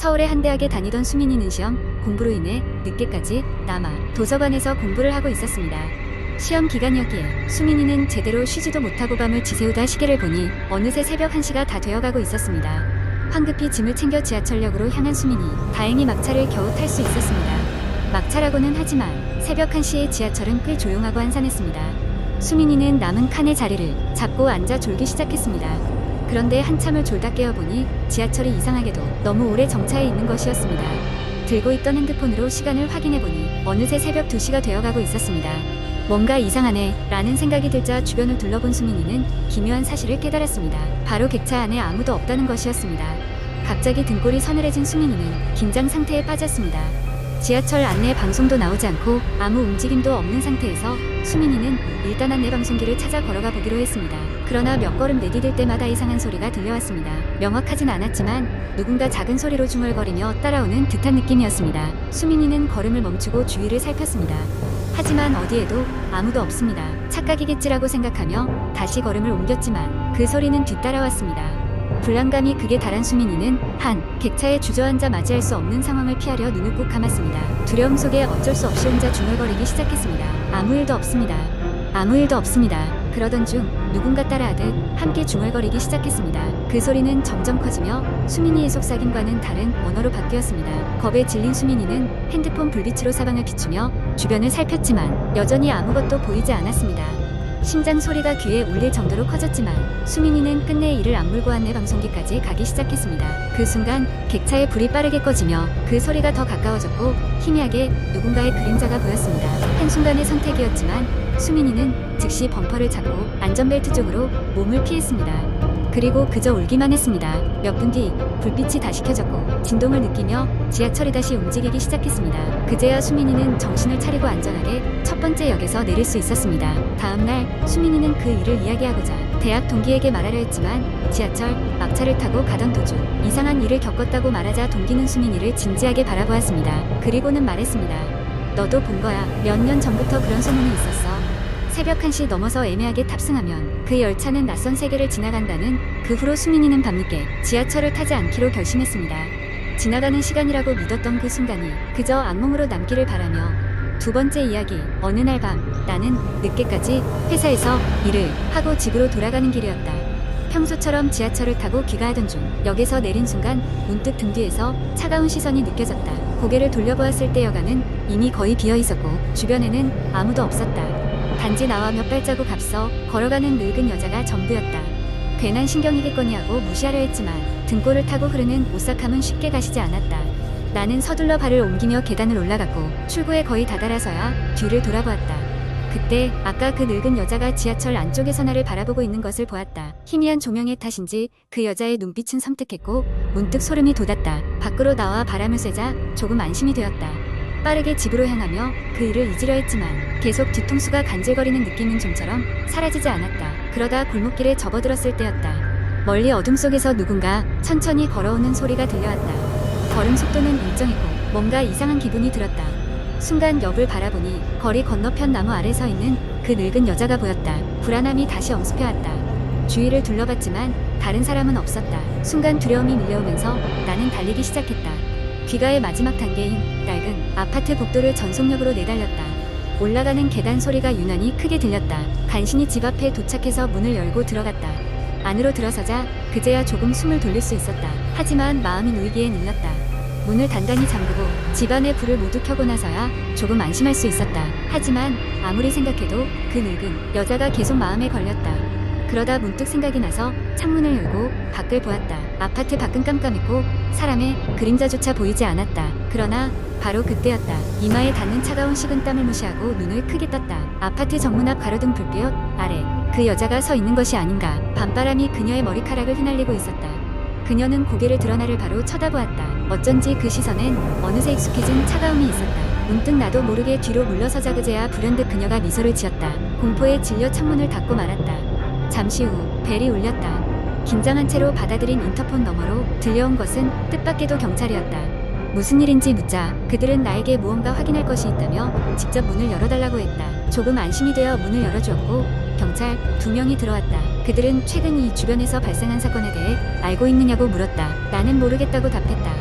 서울의 한 대학에 다니던 수민이는 시험 공부로 인해 늦게까지 남아 도서관에서 공부를 하고 있었습니다. 시험 기간이었기에 수민이는 제대로 쉬지도 못하고 밤을 지새우다 시계를 보니 어느새 새벽 1시가 다 되어가고 있었습니다. 황급히 짐을 챙겨 지하철역으로 향한 수민이 다행히 막차를 겨우 탈 수 있었습니다. 막차라고는 하지만 새벽 1시에 지하철은 꽤 조용하고 한산했습니다. 수민이는 남은 칸의 자리를 잡고 앉아 졸기 시작했습니다. 그런데 한참을 졸다 깨어보니 지하철이 이상하게도 너무 오래 정차해 있는 것이었습니다. 들고 있던 핸드폰으로 시간을 확인해보니 어느새 새벽 2시가 되어가고 있었습니다. 뭔가 이상하네 라는 생각이 들자 주변을 둘러본 수민이는 기묘한 사실을 깨달았습니다. 바로 객차 안에 아무도 없다는 것이었습니다. 갑자기 등골이 서늘해진 수민이는 긴장 상태에 빠졌습니다. 지하철 안내 방송도 나오지 않고 아무 움직임도 없는 상태에서 수민이는 일단 안내 방송기를 찾아 걸어가 보기로 했습니다. 그러나 몇 걸음 내디딜 때마다 이상한 소리가 들려왔습니다. 명확하진 않았지만 누군가 작은 소리로 중얼거리며 따라오는 듯한 느낌이었습니다. 수민이는 걸음을 멈추고 주위를 살폈습니다. 하지만 어디에도 아무도 없습니다. 착각이겠지라고 생각하며 다시 걸음을 옮겼지만 그 소리는 뒤따라왔습니다. 불안감이 극에 달한 수민이는 한 객차에 주저앉아 맞이할 수 없는 상황을 피하려 눈을 꼭 감았습니다. 두려움 속에 어쩔 수 없이 혼자 중얼거리기 시작했습니다. 아무 일도 없습니다. 아무 일도 없습니다. 그러던 중 누군가 따라하듯 함께 중얼거리기 시작했습니다. 그 소리는 점점 커지며 수민이의 속삭임과는 다른 언어로 바뀌었습니다. 겁에 질린 수민이는 핸드폰 불빛으로 사방을 비추며 주변을 살폈지만 여전히 아무것도 보이지 않았습니다. 심장 소리가 귀에 울릴 정도로 커졌지만 수민이는 끝내 이를 악물고 안내 방송기까지 가기 시작했습니다. 그 순간 객차의 불이 빠르게 꺼지며 그 소리가 더 가까워졌고 희미하게 누군가의 그림자가 보였습니다. 한순간의 선택이었지만 수민이는 즉시 범퍼를 잡고 안전벨트 쪽으로 몸을 피했습니다. 그리고 그저 울기만 했습니다. 몇 분 뒤 불빛이 다시 켜졌고 진동을 느끼며 지하철이 다시 움직이기 시작했습니다. 그제야 수민이는 정신을 차리고 안전하게 첫 번째 역에서 내릴 수 있었습니다. 다음날 수민이는 그 일을 이야기하고자 대학 동기에게 말하려 했지만 지하철 막차를 타고 가던 도중 이상한 일을 겪었다고 말하자 동기는 수민이를 진지하게 바라보았습니다. 그리고는 말했습니다. 너도 본 거야. 몇 년 전부터 그런 소문이 있었어. 새벽 1시 넘어서 애매하게 탑승하면 그 열차는 낯선 세계를 지나간다는. 그 후로 수민이는 밤늦게 지하철을 타지 않기로 결심했습니다. 지나가는 시간이라고 믿었던 그 순간이 그저 악몽으로 남기를 바라며. 두 번째 이야기. 어느 날 밤 나는 늦게까지 회사에서 일을 하고 집으로 돌아가는 길이었다. 평소처럼 지하철을 타고 귀가하던 중 역에서 내린 순간 문득 등 뒤에서 차가운 시선이 느껴졌다. 고개를 돌려보았을 때 여가는 이미 거의 비어있었고 주변에는 아무도 없었다. 단지 나와 몇 발자국 앞서 걸어가는 늙은 여자가 전부였다. 괜한 신경이겠거니 하고 무시하려 했지만 등골을 타고 흐르는 오싹함은 쉽게 가시지 않았다. 나는 서둘러 발을 옮기며 계단을 올라갔고 출구에 거의 다다라서야 뒤를 돌아보았다. 그때 아까 그 늙은 여자가 지하철 안쪽에서 나를 바라보고 있는 것을 보았다. 희미한 조명의 탓인지 그 여자의 눈빛은 섬뜩했고 문득 소름이 돋았다. 밖으로 나와 바람을 쐬자 조금 안심이 되었다. 빠르게 집으로 향하며 그 일을 잊으려 했지만 계속 뒤통수가 간질거리는 느낌은 좀처럼 사라지지 않았다. 그러다 골목길에 접어들었을 때였다. 멀리 어둠 속에서 누군가 천천히 걸어오는 소리가 들려왔다. 걸음 속도는 일정했고 뭔가 이상한 기분이 들었다. 순간 옆을 바라보니 거리 건너편 나무 아래 서 있는 그 늙은 여자가 보였다. 불안함이 다시 엄습해왔다. 주위를 둘러봤지만 다른 사람은 없었다. 순간 두려움이 밀려오면서 나는 달리기 시작했다. 귀가의 마지막 단계인 낡은 아파트 복도를 전속력으로 내달렸다. 올라가는 계단 소리가 유난히 크게 들렸다. 간신히 집 앞에 도착해서 문을 열고 들어갔다. 안으로 들어서자 그제야 조금 숨을 돌릴 수 있었다. 하지만 마음이 놓이기엔 일렀다. 문을 단단히 잠그고 집안의 불을 모두 켜고 나서야 조금 안심할 수 있었다. 하지만 아무리 생각해도 그 늙은 여자가 계속 마음에 걸렸다. 그러다 문득 생각이 나서 창문을 열고 밖을 보았다. 아파트 밖은 깜깜했고 사람의 그림자조차 보이지 않았다. 그러나 바로 그때였다. 이마에 닿는 차가운 식은땀을 무시하고 눈을 크게 떴다. 아파트 정문 앞 가로등 불빛 아래 그 여자가 서 있는 것이 아닌가. 밤바람이 그녀의 머리카락을 휘날리고 있었다. 그녀는 고개를 들어 나를 바로 쳐다보았다. 어쩐지 그 시선엔 어느새 익숙해진 차가움이 있었다. 문득 나도 모르게 뒤로 물러서자 그제야 불현듯 그녀가 미소를 지었다. 공포에 질려 창문을 닫고 말았다. 잠시 후 벨이 울렸다. 긴장한 채로 받아들인 인터폰 너머로 들려온 것은 뜻밖에도 경찰이었다. 무슨 일인지 묻자 그들은 나에게 무언가 확인할 것이 있다며 직접 문을 열어달라고 했다. 조금 안심이 되어 문을 열어주었고 경찰 2명이 들어왔다. 그들은 최근 이 주변에서 발생한 사건에 대해 알고 있느냐고 물었다. 나는 모르겠다고 답했다.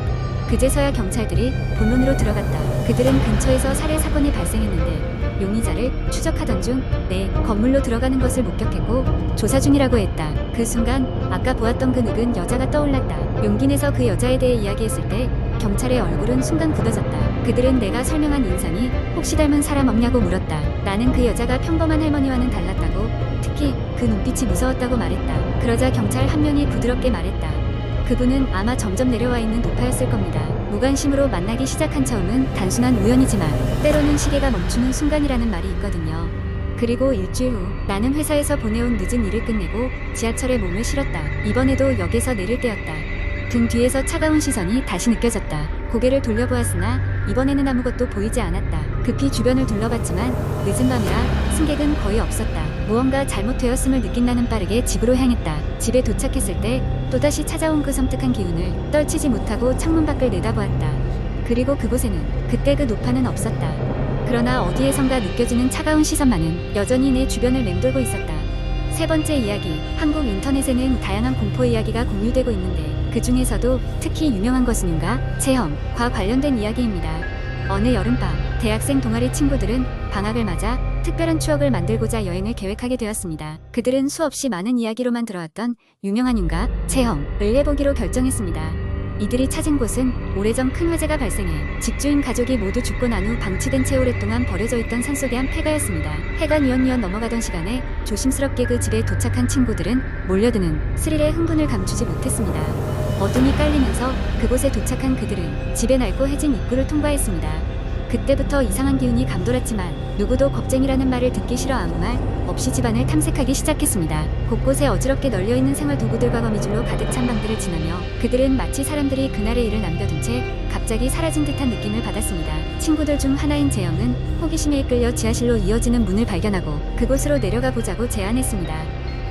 그제서야 경찰들이 본론으로 들어갔다. 그들은 근처에서 살해 사건이 발생했는데 용의자를 추적하던 중 내 건물로 들어가는 것을 목격했고 조사 중이라고 했다. 그 순간 아까 보았던 그 늙은 여자가 떠올랐다. 용기 내서 그 여자에 대해 이야기했을 때 경찰의 얼굴은 순간 굳어졌다. 그들은 내가 설명한 인상이 혹시 닮은 사람 없냐고 물었다. 나는 그 여자가 평범한 할머니와는 달랐다고, 특히 그 눈빛이 무서웠다고 말했다. 그러자 경찰 한 명이 부드럽게 말했다. 그분은 아마 점점 내려와 있는 노파였을 겁니다. 무관심으로 만나기 시작한 처음은 단순한 우연이지만 때로는 시계가 멈추는 순간이라는 말이 있거든요. 그리고 일주일 후 나는 회사에서 보내온 늦은 일을 끝내고 지하철에 몸을 실었다. 이번에도 역에서 내릴 때였다. 등 뒤에서 차가운 시선이 다시 느껴졌다. 고개를 돌려보았으나 이번에는 아무것도 보이지 않았다. 급히 주변을 둘러봤지만 늦은 밤이라 승객은 거의 없었다. 무언가 잘못되었음을 느낀 나는 빠르게 집으로 향했다. 집에 도착했을 때 또다시 찾아온 그 섬뜩한 기운을 떨치지 못하고 창문 밖을 내다보았다. 그리고 그곳에는 그때 그 노파는 없었다. 그러나 어디에선가 느껴지는 차가운 시선만은 여전히 내 주변을 맴돌고 있었다. 세 번째 이야기. 한국 인터넷에는 다양한 공포 이야기가 공유되고 있는데 그 중에서도 특히 유명한 것은 융가, 체험과 관련된 이야기입니다. 어느 여름밤 대학생 동아리 친구들은 방학을 맞아 특별한 추억을 만들고자 여행을 계획하게 되었습니다. 그들은 수없이 많은 이야기로만 들어왔던 유명한 융가, 체험을 해보기로 결정했습니다. 이들이 찾은 곳은 오래전 큰 화재가 발생해 집주인 가족이 모두 죽고 난 후 방치된 채 오랫동안 버려져 있던 산속의 한 폐가였습니다. 해가 뉘엿뉘엿 넘어가던 시간에 조심스럽게 그 집에 도착한 친구들은 몰려드는 스릴에 흥분을 감추지 못했습니다. 어둠이 깔리면서 그곳에 도착한 그들은 집의 낡고 해진 입구를 통과했습니다. 그때부터 이상한 기운이 감돌았지만 누구도 겁쟁이라는 말을 듣기 싫어 아무 말 없이 집안을 탐색하기 시작했습니다. 곳곳에 어지럽게 널려있는 생활 도구들과 거미줄로 가득 찬 방들을 지나며 그들은 마치 사람들이 그날의 일을 남겨둔 채 갑자기 사라진 듯한 느낌을 받았습니다. 친구들 중 하나인 재영은 호기심에 이끌려 지하실로 이어지는 문을 발견하고 그곳으로 내려가 보자고 제안했습니다.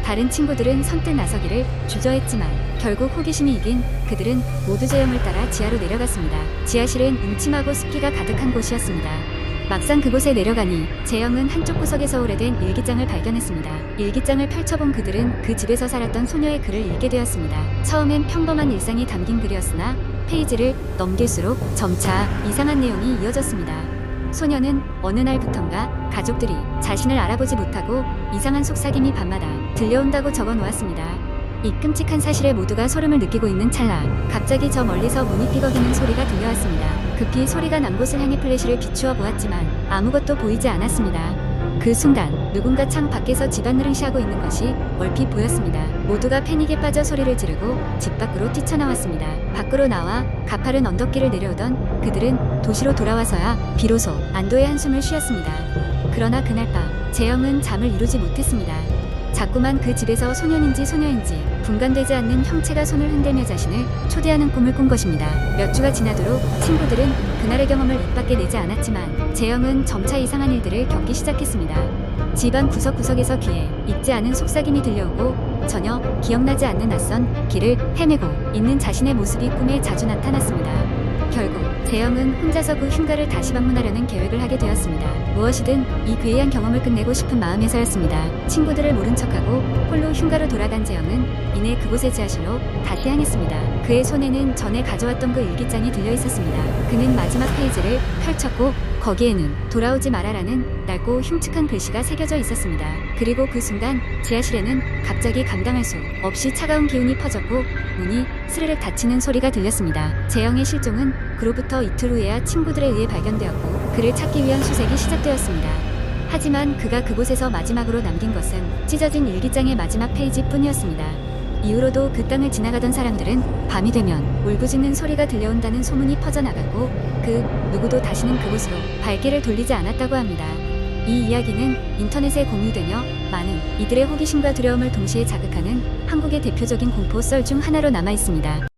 다른 친구들은 선뜻 나서기를 주저했지만 결국 호기심이 이긴 그들은 모두 재영을 따라 지하로 내려갔습니다. 지하실은 음침하고 습기가 가득한 곳이었습니다. 막상 그곳에 내려가니 재영은 한쪽 구석에서 오래된 일기장을 발견했습니다. 일기장을 펼쳐본 그들은 그 집에서 살았던 소녀의 글을 읽게 되었습니다. 처음엔 평범한 일상이 담긴 글이었으나 페이지를 넘길수록 점차 이상한 내용이 이어졌습니다. 소녀는 어느 날부턴가 가족들이 자신을 알아보지 못하고 이상한 속삭임이 밤마다 들려온다고 적어놓았습니다. 이 끔찍한 사실에 모두가 소름을 느끼고 있는 찰나 갑자기 저 멀리서 문이 삐걱이는 소리가 들려왔습니다. 급히 소리가 난 곳을 향해 플래시를 비추어 보았지만 아무것도 보이지 않았습니다. 그 순간 누군가 창 밖에서 집안일을 하고 있는 것이 얼핏 보였습니다. 모두가 패닉에 빠져 소리를 지르고 집 밖으로 뛰쳐나왔습니다. 밖으로 나와 가파른 언덕길을 내려오던 그들은 도시로 돌아와서야 비로소 안도의 한숨을 쉬었습니다. 그러나 그날 밤 재영은 잠을 이루지 못했습니다. 자꾸만 그 집에서 소년인지 소녀인지 분간되지 않는 형체가 손을 흔들며 자신을 초대하는 꿈을 꾼 것입니다. 몇 주가 지나도록 친구들은 그날의 경험을 입 밖에 내지 않았지만 재영은 점차 이상한 일들을 겪기 시작했습니다. 집안 구석구석에서 귀에 익지 않은 속삭임이 들려오고 전혀 기억나지 않는 낯선 길을 헤매고 있는 자신의 모습이 꿈에 자주 나타났습니다. 결국 재영은 혼자서 그 흉가를 다시 방문하려는 계획을 하게 되었습니다. 무엇이든 이 괴이한 경험을 끝내고 싶은 마음에서였습니다. 친구들을 모른 척하고 홀로 흉가로 돌아간 재영은 이내 그곳의 지하실로 다시 향했습니다. 그의 손에는 전에 가져왔던 그 일기장이 들려 있었습니다. 그는 마지막 페이지를 펼쳤고 거기에는 돌아오지 말아라는 낡고 흉측한 글씨가 새겨져 있었습니다. 그리고 그 순간 지하실에는 갑자기 감당할 수 없이 차가운 기운이 퍼졌고 문이 스르륵 닫히는 소리가 들렸습니다. 재영의 실종은 그로부터 이틀 후에야 친구들에 의해 발견되었고 그를 찾기 위한 수색이 시작되었습니다. 하지만 그가 그곳에서 마지막으로 남긴 것은 찢어진 일기장의 마지막 페이지뿐이었습니다. 이후로도 그 땅을 지나가던 사람들은 밤이 되면 울부짖는 소리가 들려온다는 소문이 퍼져나갔고 그 누구도 다시는 그곳으로 발길을 돌리지 않았다고 합니다. 이 이야기는 인터넷에 공유되며 많은 이들의 호기심과 두려움을 동시에 자극하는 한국의 대표적인 공포 썰 중 하나로 남아 있습니다.